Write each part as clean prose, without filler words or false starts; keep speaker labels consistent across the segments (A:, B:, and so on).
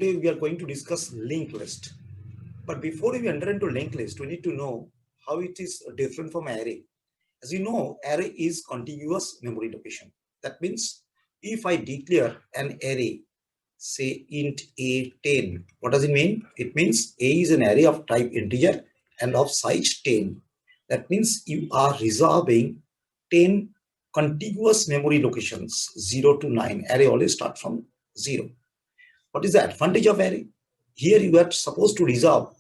A: today we are going to discuss linked list. But before we enter into linked list, we need to know how it is different from array. As you know, array is contiguous memory location. That means if I declare an array, say int a10, what does it mean? It means a is an array of type integer and of size 10. That means you are resolving 10 contiguous memory locations, 0 to 9. Array always starts from 0. What is the advantage of array? Here you are supposed to resolve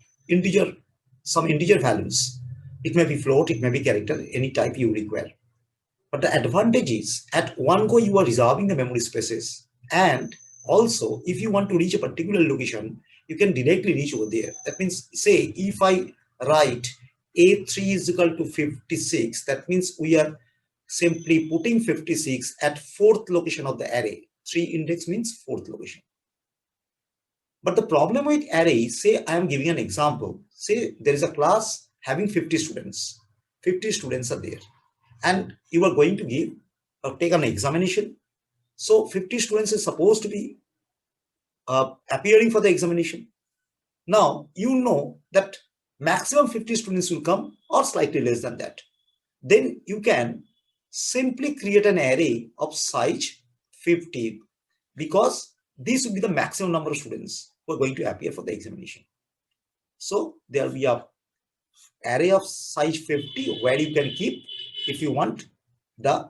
A: some integer values. It may be float, it may be character, any type you require. But the advantage is at one go you are resolving the memory spaces, and also if you want to reach a particular location, you can directly reach over there. That means, say if I write a3 is equal to 56, that means we are simply putting 56 at fourth location of the array. 3 index means fourth location. But the problem with array, say I am giving an example. Say there is a class having 50 students. 50 students are there. And you are going to give or take an examination. So 50 students is supposed to be appearing for the examination. Now, you know that maximum 50 students will come or slightly less than that. Then you can simply create an array of size 50 because this will be the maximum number of students who are going to appear for the examination. So there will be a array of size 50 where you can keep, if you want, the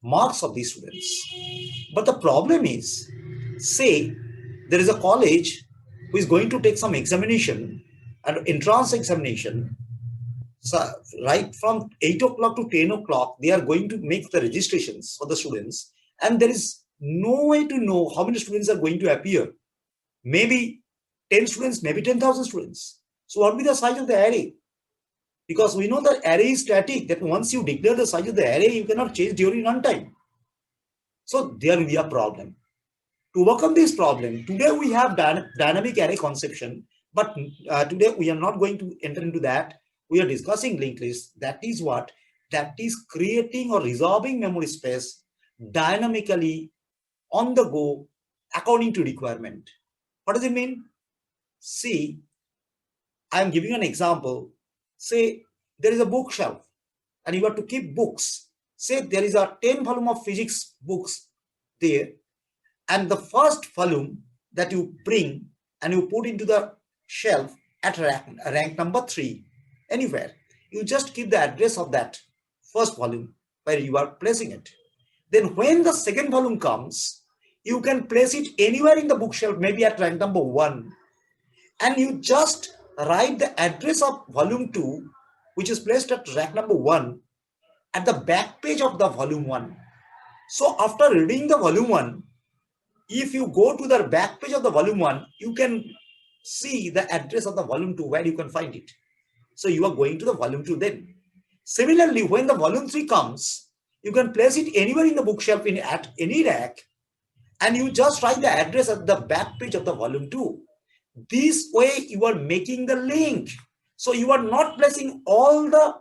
A: marks of these students. But the problem is, say there is a college who is going to take some examination, an entrance examination. So right from 8 o'clock to 10 o'clock, they are going to make the registrations for the students, and there is no way to know how many students are going to appear. Maybe 10 students, maybe 10,000 students. So what will be the size of the array? Because we know the array is static, that once you declare the size of the array, you cannot change during runtime. So there will be a problem. To overcome this problem, today we have dynamic array conception, but today we are not going to enter into that. We are discussing linked list. That is what? That is creating or resolving memory space dynamically on the go according to requirement. What does it mean? See, I am giving an example. Say there is a bookshelf and you have to keep books. Say there is a 10 volume of physics books there, and the first volume that you bring and you put into the shelf at rank number 3, anywhere, you just keep the address of that first volume where you are placing it. Then when the second volume comes, you can place it anywhere in the bookshelf, maybe at rank number 1, and you just write the address of volume 2, which is placed at rank number 1, at the back page of the volume 1. So after reading the volume 1, if you go to the back page of the volume 1, you can see the address of the volume 2 where you can find it. So you are going to the volume 2 then. Similarly, when the volume 3 comes, you can place it anywhere in the bookshelf at any rack, and you just write the address at the back page of the volume 2. This way you are making the link. So you are not placing all the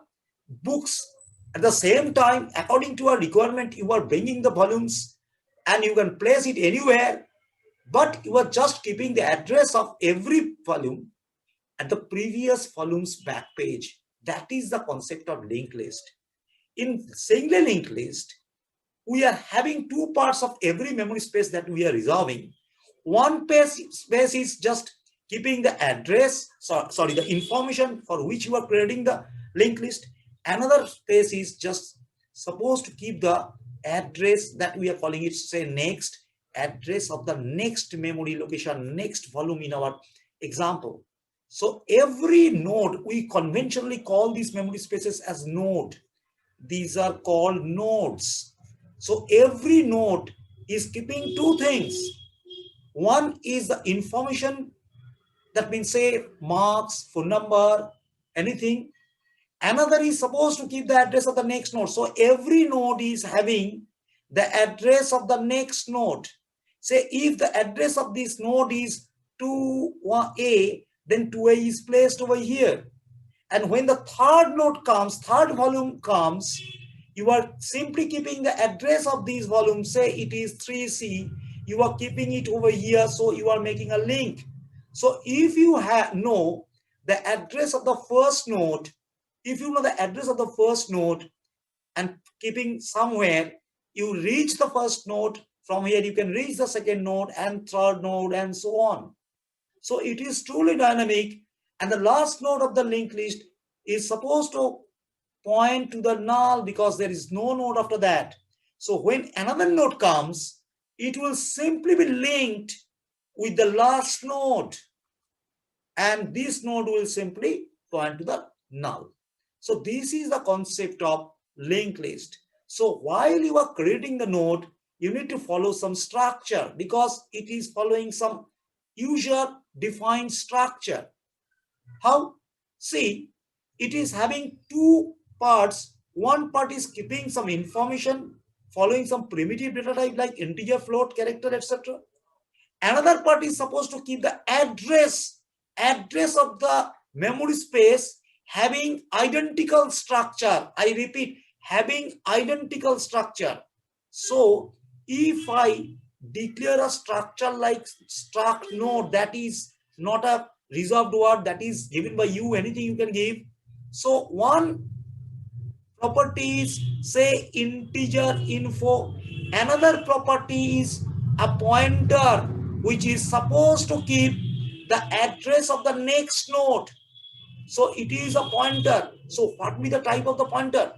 A: books at the same time. According to a requirement, you are bringing the volumes and you can place it anywhere, but you are just keeping the address of every volume at the previous volume's back page. That is the concept of linked list. In single linked list, we are having two parts of every memory space that we are resolving. One space is just keeping the address, the information for which you are creating the linked list. Another space is just supposed to keep the address that we are calling it, say, next address of the next memory location, next volume in our example. So every node, we conventionally call these memory spaces as node. These are called nodes. So every node is keeping two things. One is the information, that means say marks, phone number, anything. Another is supposed to keep the address of the next node. So every node is having the address of the next node. Say if the address of this node is 2A, then 2A is placed over here. And when the third node comes, third volume comes, you are simply keeping the address of these volumes. Say it is 3C. you are keeping it over here, so you are making a link. So if you know the address of the first node, if you know the address of the first node and keeping somewhere, you reach the first node, from here you can reach the second node and third node and so on. So it is truly dynamic, and the last node of the linked list is supposed to point to the null because there is no node after that. So when another node comes, it will simply be linked with the last node, and this node will simply point to the null. So this is the concept of linked list. So while you are creating the node, you need to follow some structure because it is following some user defined structure. How? See, it is having two parts. One part is keeping some information following some primitive data type like integer, float, character, etc. Another part is supposed to keep the address of the memory space having identical structure. I repeat, having identical structure. So if I declare a structure like struct node, that is not a reserved word, that is given by you, anything you can give. So one property is say integer info, another property is a pointer which is supposed to keep the address of the next node. So it is a pointer. So what will be the type of the pointer?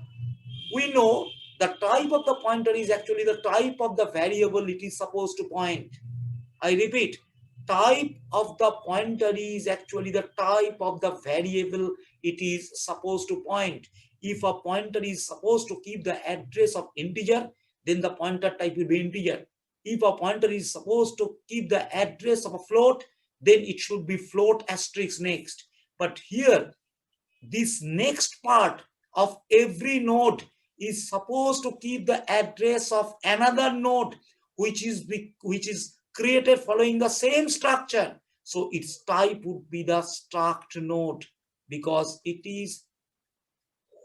A: We know the type of the pointer is actually the type of the variable it is supposed to point. I repeat, type of the pointer is actually the type of the variable it is supposed to point. If a pointer is supposed to keep the address of integer, then the pointer type will be integer. If a pointer is supposed to keep the address of a float, then it should be float asterisk next. But here, this next part of every node is supposed to keep the address of another node which is created following the same structure. So its type would be the struct node because it is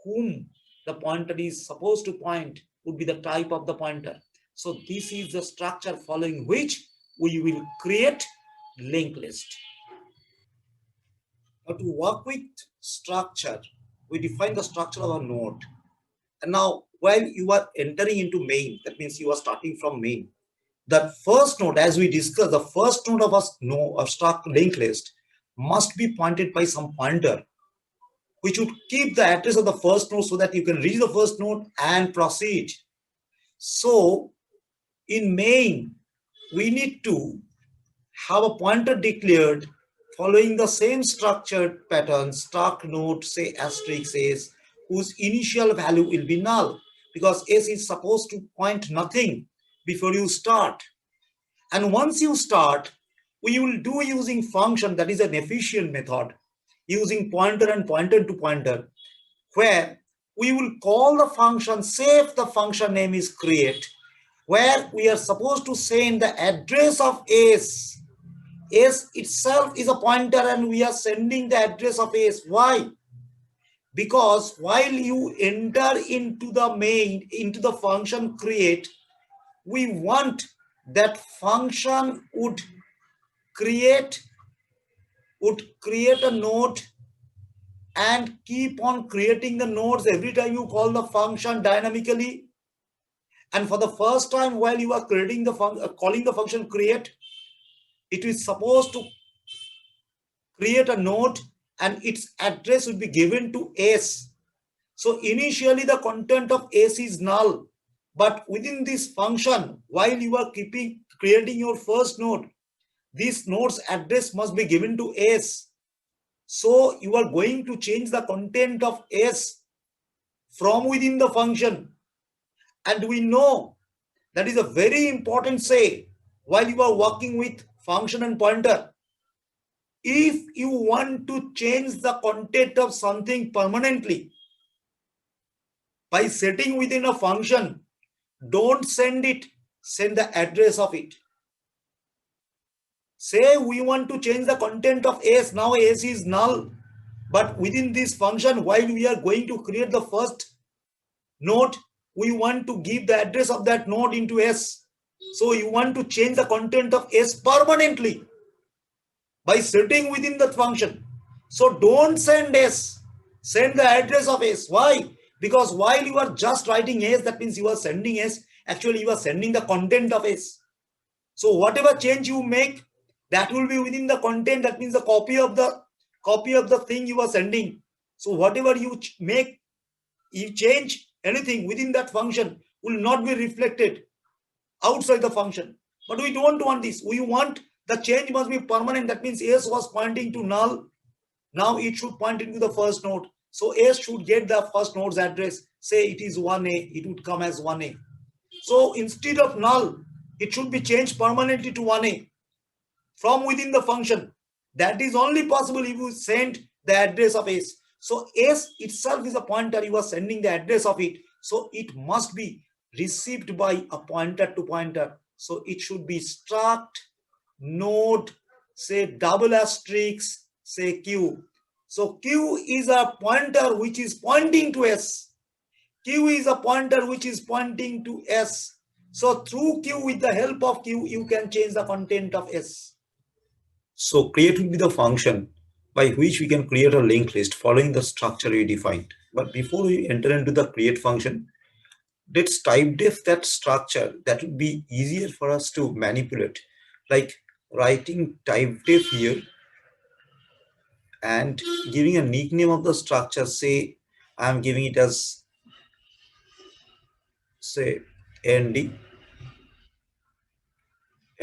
A: whom the pointer is supposed to point would be the type of the pointer. So this is the structure following which we will create linked list. Now to work with structure, we define the structure of a node. And now while you are entering into main, that means you are starting from main. The first node, as we discussed, the first node of a struct linked list must be pointed by some pointer, which would keep the address of the first node so that you can reach the first node and proceed. So in main, we need to have a pointer declared following the same structured pattern, struct node, say asterisk s, whose initial value will be null, because s is supposed to point nothing before you start. And once you start, we will do using function, that is an efficient method, using pointer and pointer to pointer, where we will call the function, say if the function name is create, where we are supposed to send the address of s. S itself is a pointer and we are sending the address of S. Why? Because while you enter into the main, into the function create, we want that function would create a node and keep on creating the nodes every time you call the function dynamically. And for the first time while you are creating the calling the function create, it is supposed to create a node and its address will be given to S. So initially the content of S is null, but within this function, while you are creating your first node, this node's address must be given to S. So you are going to change the content of S from within the function. And we know that is a very important say while you are working with function and pointer. If you want to change the content of something permanently by setting within a function, don't send it, send the address of it. Say we want to change the content of S, now S is null, but within this function, while we are going to create the first node, we want to give the address of that node into S. So you want to change the content of S permanently by setting within that function. So don't send S, send the address of S. Why? Because while you are just writing S, that means you are sending S, actually you are sending the content of S. So whatever change you make, that will be within the content, that means the copy of the thing you are sending. So whatever you make, you change anything within that function will not be reflected outside the function. But we don't want this. We want the change must be permanent. That means S was pointing to null. Now it should point into the first node. So S should get the first node's address. Say it is 1A, it would come as 1A. So instead of null, it should be changed permanently to 1A from within the function. That is only possible if you send the address of S. So S itself is a pointer, you are sending the address of it. So it must be received by a pointer to pointer. So it should be struct node, say double asterisk, say Q. So Q is a pointer which is pointing to S. Q is a pointer which is pointing to S. So through Q, with the help of Q, you can change the content of S. So create will be the function by which we can create a linked list following the structure we defined. But before we enter into the create function, let's type def that structure. That would be easier for us to manipulate, like writing type def here and giving a nickname of the structure. Say I'm giving it as, say, nd.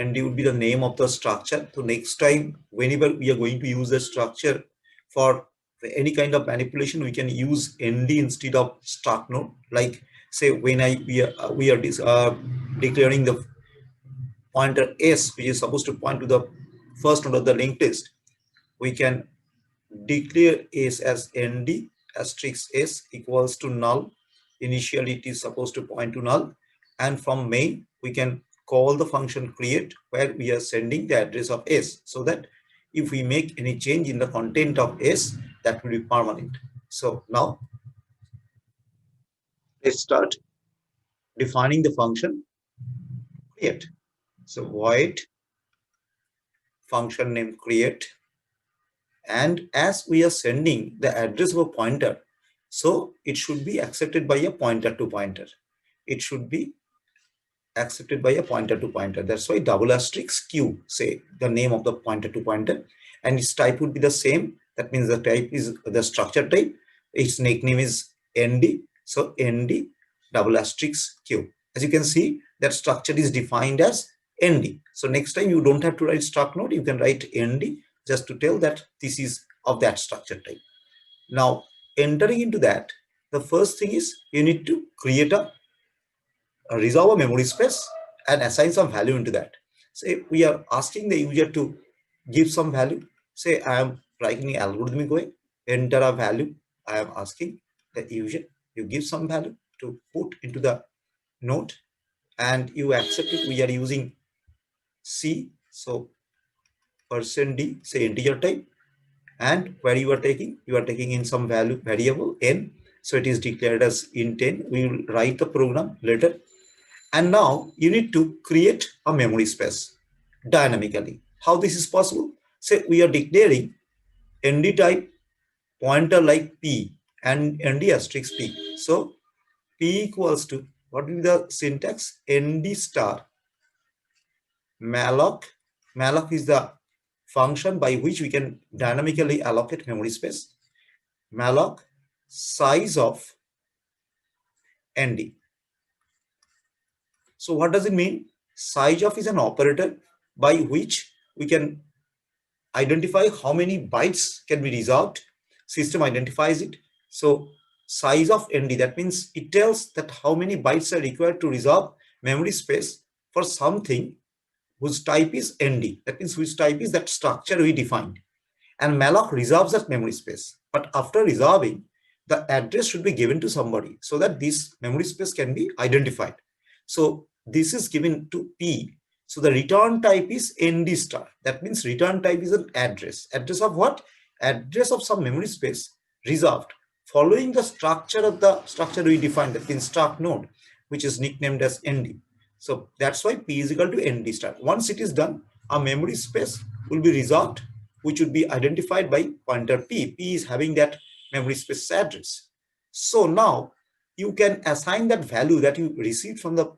A: nd would be the name of the structure. So next time, whenever we are going to use the structure for any kind of manipulation, we can use nd instead of struct node. Like say when we are declaring the pointer s, which is supposed to point to the first node of the linked list, we can declare s as nd asterisk s equals to null. Initially it is supposed to point to null, and from main we can call the function create, where we are sending the address of s, so that if we make any change in the content of s, that will be permanent. So now let's start defining the function create. So void function name create, and as we are sending the address of a pointer, so it should be accepted by a pointer to pointer. It should be accepted by a pointer to pointer. That's why double asterisk q, say the name of the pointer to pointer, and its type would be the same. That means the type is the structure type. Its nickname is nd. So nd double asterisk q. As you can see, that structure is defined as nd. So next time you don't have to write struct node, you can write nd just to tell that this is of that structure type. Now entering into that, the first thing is you need to create a reserve a memory space and assign some value into that. Say we are asking the user to give some value. Say I am writing algorithmic way, enter a value. I am asking the user, you give some value to put into the node and you accept it. We are using C, so %d, say integer type, and where you are taking in some value variable n, so it is declared as int n. We will write the program later. And now you need to create a memory space dynamically. How this is possible? Say we are declaring nd type pointer like p and nd asterisk p. So p equals to, what will be the syntax? Nd star malloc. Malloc is the function by which we can dynamically allocate memory space. Malloc size of nd. So what does it mean? Size of is an operator by which we can identify how many bytes can be resolved. System identifies it. So size of nd, that means it tells that how many bytes are required to resolve memory space for something whose type is nd. That means whose type is that structure we defined. And malloc reserves that memory space. But after resolving, the address should be given to somebody so that this memory space can be identified. So this is given to p. So the return type is nd star. That means return type is an address. Address of what? Address of some memory space reserved following the structure of the structure we defined, that in struct node, which is nicknamed as nd. So that's why P is equal to ND star. Once it is done, a memory space will be resolved, which would be identified by pointer P. P is having that memory space address. So now you can assign that value that you received from the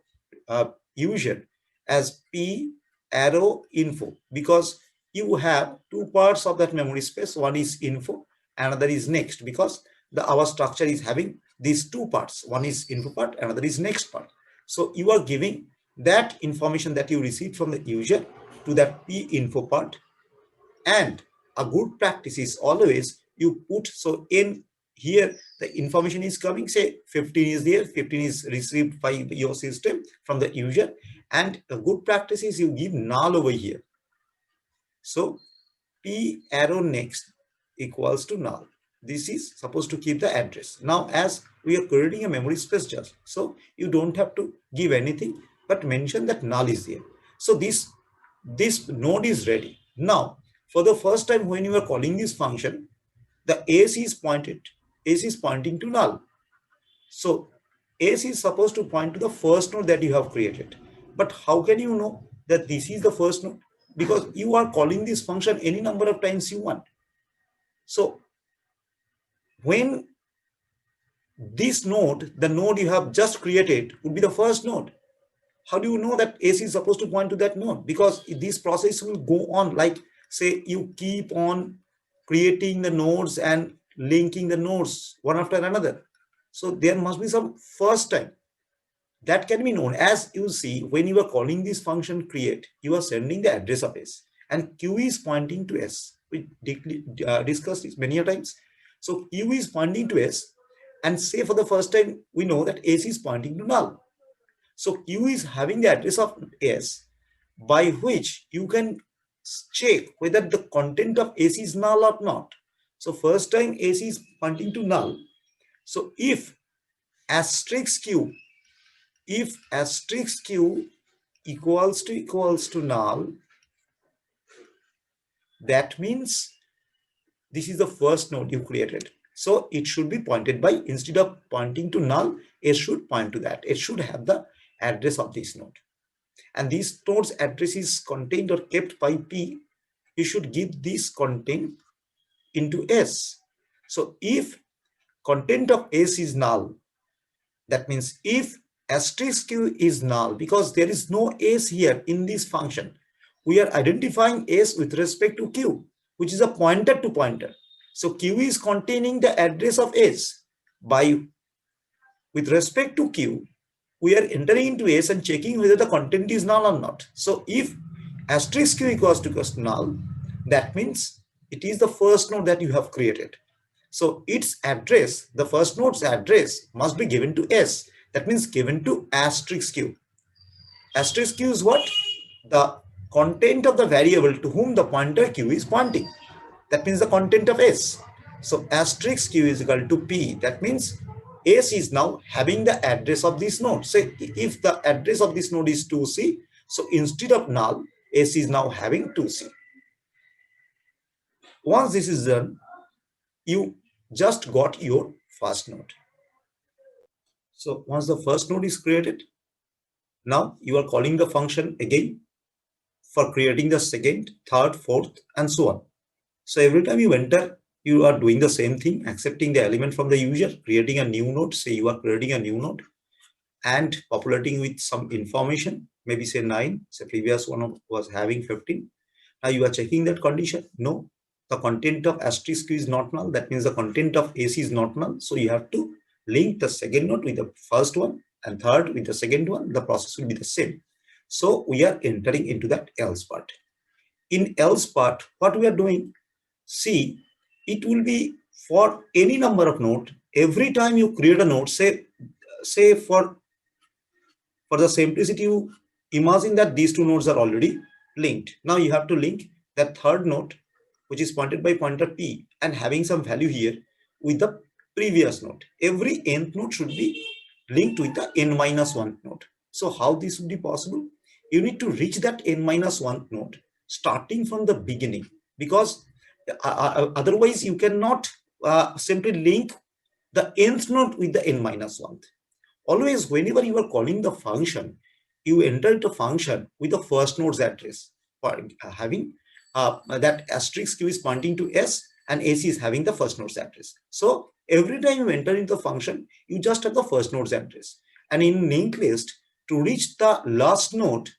A: user as P arrow info, because you have two parts of that memory space. One is info, another is next, because our structure is having these two parts. One is info part, another is next part. So you are giving that information that you received from the user to that P info part. And a good practice is always you put, so in here the information is coming, say 15 is there, 15 is received by your system from the user, and a good practice is you give null over here. So P arrow next equals to null. This is supposed to keep the address. Now as we are creating a memory space just, so you don't have to give anything but mention that null is there. So this node is ready. Now for the first time when you are calling this function, the AC is pointing to null. So AC is supposed to point to the first node that you have created. But how can you know that this is the first node? Because you are calling this function any number of times you want. So when this node, the node you have just created, would be the first node, how do you know that AC is supposed to point to that node? Because this process will go on, like say you keep on creating the nodes and linking the nodes one after another. So there must be some first time that can be known. As you see, when you are calling this function create, you are sending the address of S, and Q is pointing to S. We discussed this many a times. So Q is pointing to S, and say for the first time we know that S is pointing to null. So Q is having the address of S, by which you can check whether the content of S is null or not. So first time S is pointing to null. So if asterisk Q equals to null, that means this is the first node you created. So it should be pointed by, instead of pointing to null, it should point to that. It should have the address of this node. And this node's address is contained or kept by P. You should give this content into S. So if content of S is null, that means if asterisk Q is null, because there is no S here in this function, we are identifying S with respect to Q, which is a pointer to pointer. So Q is containing the address of S. With respect to Q, we are entering into S and checking whether the content is null or not. So if asterisk Q equals to null, that means it is the first node that you have created. So its address, the first node's address, must be given to S. That means given to asterisk Q. Asterisk Q is what? The content of the variable to whom the pointer Q is pointing. That means the content of S. So asterisk Q is equal to P. That means S is now having the address of this node. Say if the address of this node is 2C, so instead of null, S is now having 2C. Once this is done, you just got your first node. So once the first node is created, now you are calling the function again for creating the second, third, fourth, and so on. So every time you enter, you are doing the same thing, accepting the element from the user, creating a new node. Say you are creating a new node and populating with some information, maybe say 9, say previous one was having 15. Now you are checking that condition. No, the content of asterisk is not null. That means the content of AC is not null. So you have to link the second node with the first one and third with the second one. The process will be the same. So we are entering into that else part. In else part, what we are doing, see, it will be for any number of nodes. Every time you create a node, say for the simplicity, you imagine that these two nodes are already linked. Now you have to link that third node, which is pointed by pointer P and having some value here, with the previous node. Every nth node should be linked with the n-1 node. So how this would be possible? You need to reach that n-1 node starting from the beginning, because otherwise you cannot simply link the nth node with the n-1. Always, whenever you are calling the function, you enter into function with the first node's address, for having that asterisk q is pointing to s and ac is having the first node's address. So every time you enter into the function, you just have the first node's address. And in linked list, to reach the last node,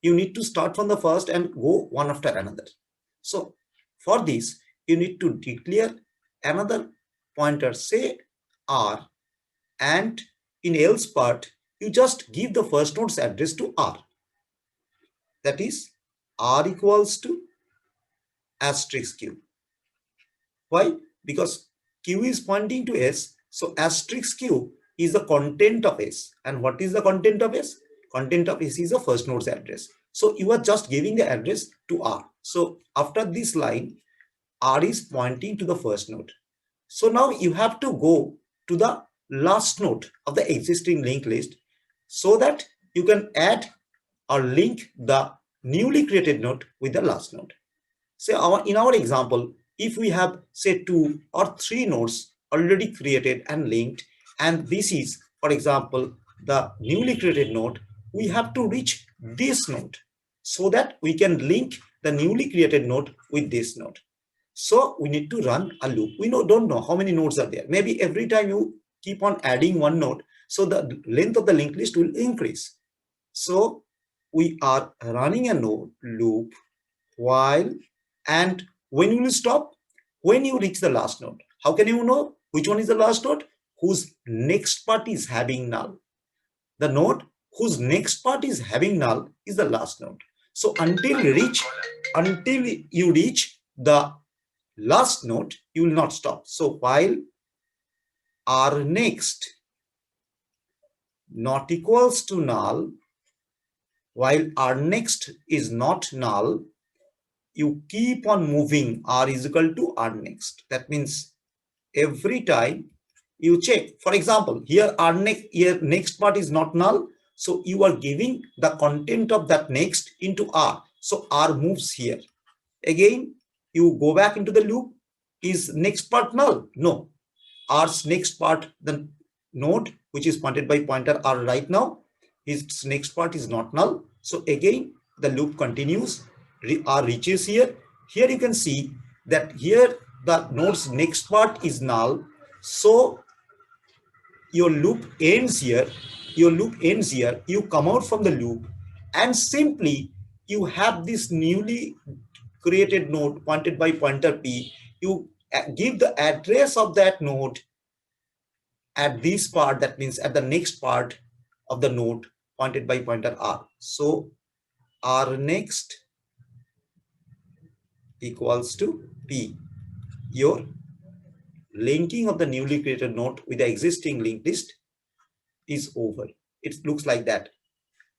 A: you need to start from the first and go one after another. So for this, you need to declare another pointer, say r, and in else part, you just give the first node's address to r. That is, r equals to asterisk q. Why? Because q is pointing to s, so asterisk q is the content of s. And what is the content of s? Content of s is the first node's address. So you are just giving the address to r. So after this line, r is pointing to the first node. So now you have to go to the last node of the existing linked list so that you can add or link the newly created node with the last node. Say in our example, if we have say 2 or 3 nodes already created and linked, and this is, for example, the newly created node, we have to reach this node so that we can link the newly created node with this node. So we need to run a loop. We don't know how many nodes are there. Maybe every time you keep on adding one node, so the length of the linked list will increase. So we are running a node loop while, and when you will stop? When you reach the last node. How can you know which one is the last node? Whose next part is having null. The node whose next part is having null is the last node. So until you reach the last node, you will not stop. So while r next not equals to null, while r next is not null, you keep on moving r is equal to r next. That means every time you check, for example, here r next part is not null, so you are giving the content of that next into r. So r moves here. Again, you go back into the loop. Is next part null? No. R's next part, the node which is pointed by pointer r right now, its next part is not null. So again, the loop continues. R reaches here. Here you can see that here the node's next part is null. So your loop ends here. You come out from the loop and simply you have this newly created node pointed by pointer p. You give the address of that node at this part, that means at the next part of the node pointed by pointer r. So r next equals to p. Your linking of the newly created node with the existing linked list is over. It looks like that.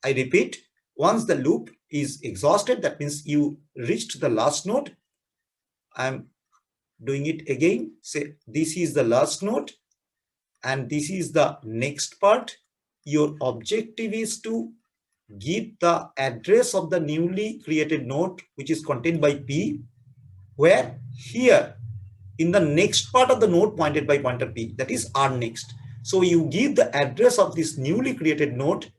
A: I repeat, once the loop is exhausted, that means you reached the last node. I'm doing it again. Say this is the last node and this is the next part. Your objective is to give the address of the newly created node which is contained by p, where here in the next part of the node pointed by pointer p, that is r next. So you give the address of this newly created node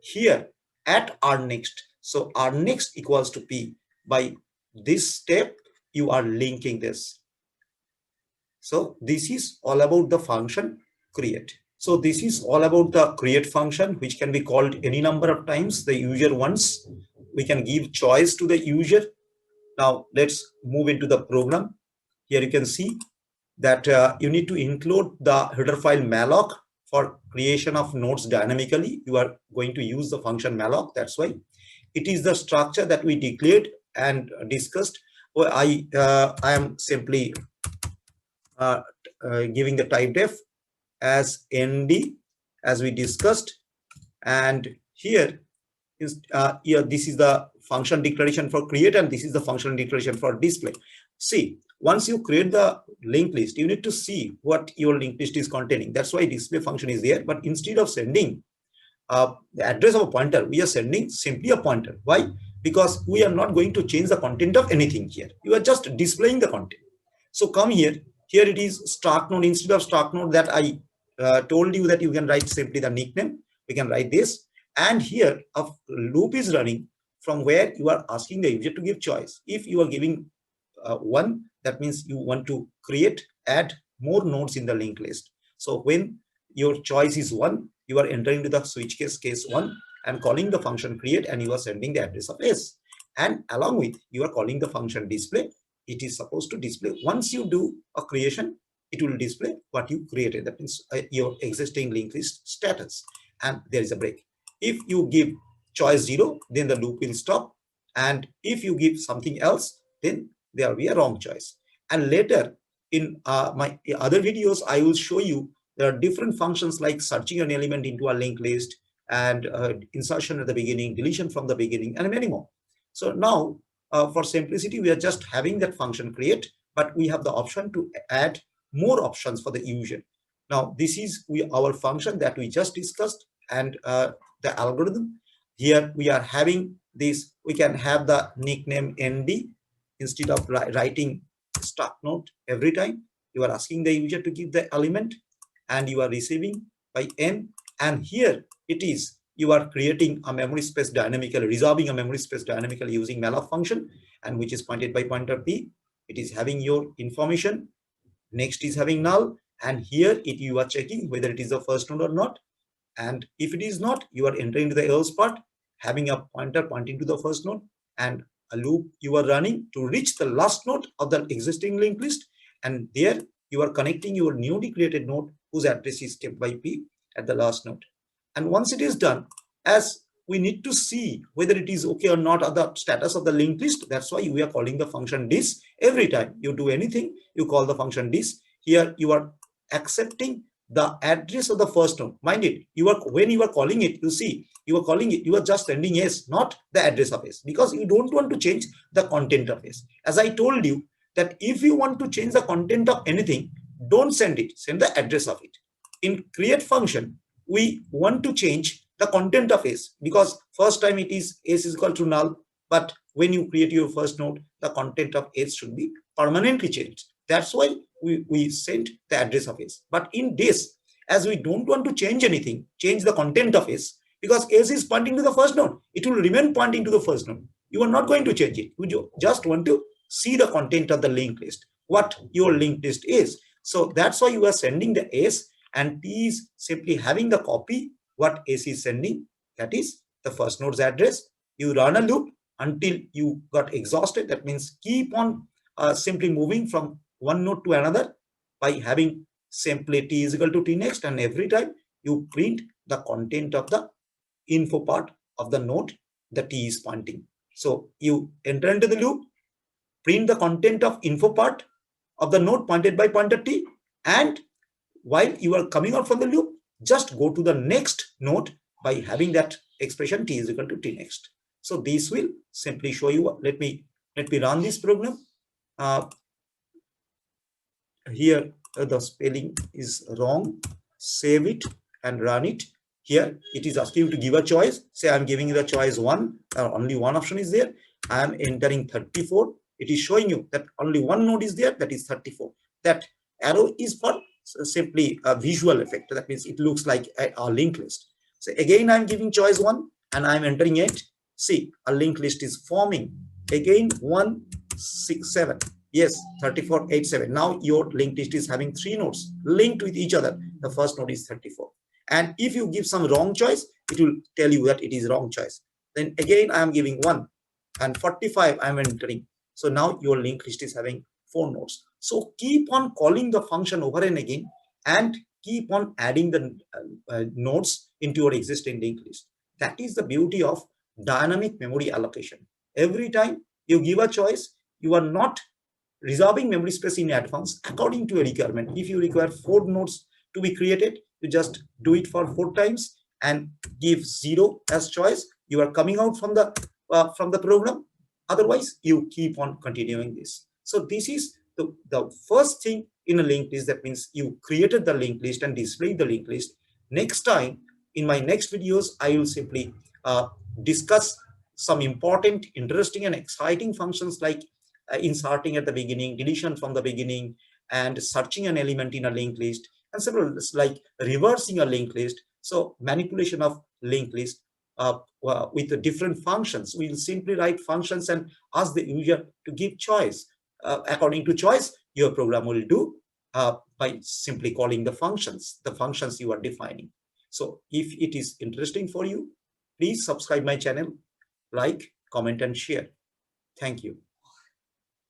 A: here at r next. So r next equals to p. By this step, you are linking this. So this is all about the function create. So this is all about the create function, which can be called any number of times the user wants. We can give choice to the user. Now let's move into the program. Here you can see that you need to include the header file malloc for creation of nodes dynamically. You are going to use the function malloc. That's why it is the structure that we declared and discussed. Well, I am simply giving the type def as nd as we discussed, and here is this is the function declaration for create and this is the function declaration for display. See, once you create the linked list, you need to see what your linked list is containing. That's why display function is there. But instead of sending the address of a pointer, we are sending simply a pointer. Why? Because we are not going to change the content of anything here. You are just displaying the content. So come here. Here it is start node. Instead of start node that I told you that you can write simply the nickname. We can write this. And here a loop is running from where you are asking the user to give choice. If you are giving 1, that means you want to create, add more nodes in the linked list. So when your choice is 1, you are entering to the switch case 1 and calling the function create, and you are sending the address of S. And along with, you are calling the function display. It is supposed to display, once you do a creation, it will display what you created. That means your existing linked list status. And there is a break. If you give choice 0, then the loop will stop. And if you give something else, then there will be a wrong choice. And later in my other videos, I will show you there are different functions like searching an element into a linked list, and insertion at the beginning, deletion from the beginning, and many more. So now for simplicity, we are just having that function create, but we have the option to add more options for the user. Now this is our function that we just discussed, and the algorithm. Here we are having this, we can have the nickname ND instead of writing start node every time. You are asking the user to give the element, and you are receiving by N. And here it is, you are creating a memory space dynamically, resolving a memory space dynamically using malloc function, and which is pointed by pointer P. It is having your information. Next is having null, and here you are checking whether it is the first node or not. And if it is not, you are entering to the else part, having a pointer pointing to the first node, and a loop you are running to reach the last node of the existing linked list. And there you are connecting your newly created node whose address is kept by P at the last node. And once it is done, as we need to see whether it is okay or not at the status of the linked list, that's why we are calling the function dis. Every time you do anything, you call the function dis. Here you are accepting the address of the first node. Mind it, when you are calling it, you see, you are calling it, you are just sending S, not the address of S, because you don't want to change the content of S. As I told you, that if you want to change the content of anything, don't send it, send the address of it. In create function, we want to change the content of S, because first time it is S is equal to null, but when you create your first node, the content of S should be permanently changed. That's why we sent the address of S. But in this, as we don't want to change anything, change the content of S, because S is pointing to the first node, it will remain pointing to the first node. You are not going to change it. You just want to see the content of the linked list, what your linked list is. So that's why you are sending the S, and P is simply having the copy what S is sending, that is the first node's address. You run a loop until you got exhausted. That means keep on simply moving from one node to another by having simply T is equal to T next, and every time you print the content of the info part of the node the T is pointing. So you enter into the loop, print the content of info part of the node pointed by pointer T, and while you are coming out from the loop, just go to the next node by having that expression T is equal to T next. So this will simply show you. Let me run this program. Here the spelling is wrong. Save it and run it. Here it is asking you to give a choice. Say I'm giving you the choice 1. Only one option is there. I am entering 34. It is showing you that only one node is there, that is 34. That arrow is for simply a visual effect. That means it looks like a linked list. So again I'm giving choice 1 and I'm entering it. See, a linked list is forming. Again 1, 6, 7. Yes, 34, 8, 7. Now your linked list is having 3 nodes linked with each other. The first node is 34. And if you give some wrong choice, it will tell you that it is wrong choice. Then again I am giving 1 and 45 I am entering. So now your linked list is having 4 nodes. So keep on calling the function over and again, and keep on adding the nodes into your existing linked list. That is the beauty of dynamic memory allocation. Every time you give a choice, you are not reserving memory space in advance according to a requirement. If you require 4 nodes to be created, you just do it for 4 times and give 0 as choice. You are coming out from the program. Otherwise, you keep on continuing this. So this is the first thing in a linked list. That means you created the linked list and displayed the linked list. Next time, in my next videos, I will simply discuss some important, interesting, and exciting functions like inserting at the beginning, deletion from the beginning, and searching an element in a linked list, and several like reversing a linked list. So manipulation of linked list. with the different functions. We will simply write functions and ask the user to give choice. According to choice, your program will do by simply calling the functions you are defining. So if it is interesting for you, please subscribe my channel, like, comment, and share. Thank you.